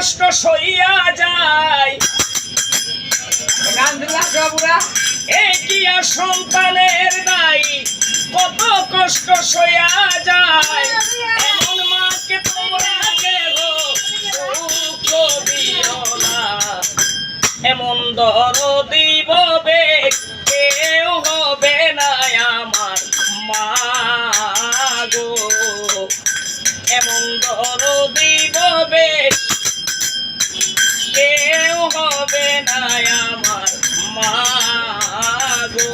কষ্ট সইয়া যায় এ কি আর সন্তানের দায় কত কষ্ট সইয়া যায় এমন মাকে তোমরা কেহ দুঃখ দিও না এমন দরদি ববে কেউ হবে না আমার মা গো এমন দরদি ববে কেউ হবে না আমার মা গো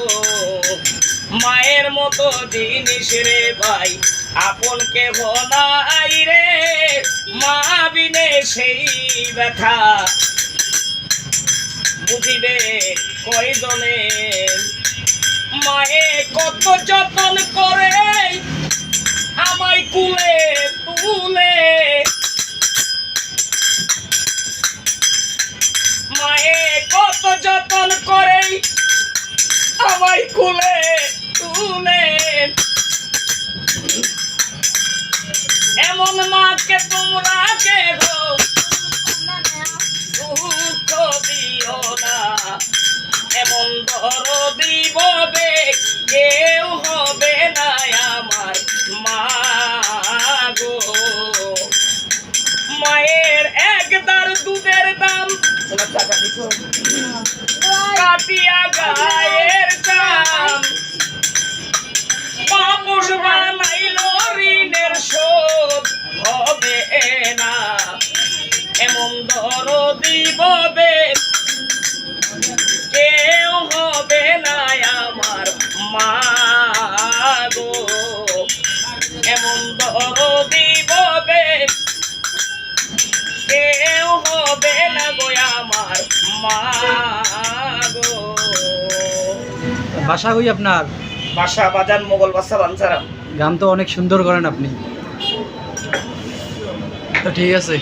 মায়ের মতো জিনিস রে ভাই আপন কেহ নাই রে মা বিনে সেই ব্যথা বুঝিবে কয়জনে মায়ে কত যতন করে আমায় কুলে তুলে মায়ে কত যতন করে আমায় কুলে তুলে এমন মাকে তোমরা কেহ দুঃখ দিও না এমন দরদি ববে কেউ হবে না আমার মা গো মায়ের একদার দুধের দাম কাটিয়া গায়ের দাম পাপস বানাইল ঋণের শোধ হবে না এমন দরদি ববে কেউ হবে না আমার মা গো এমন দরদি ববে কেউ হবে না গো আমার মা গো বাসা কই আপনার? বাসা বাজান মোগল বাসা বাঞ্চারাম। গান তো অনেক সুন্দর করেন আপনি। তো ঠিক আছে।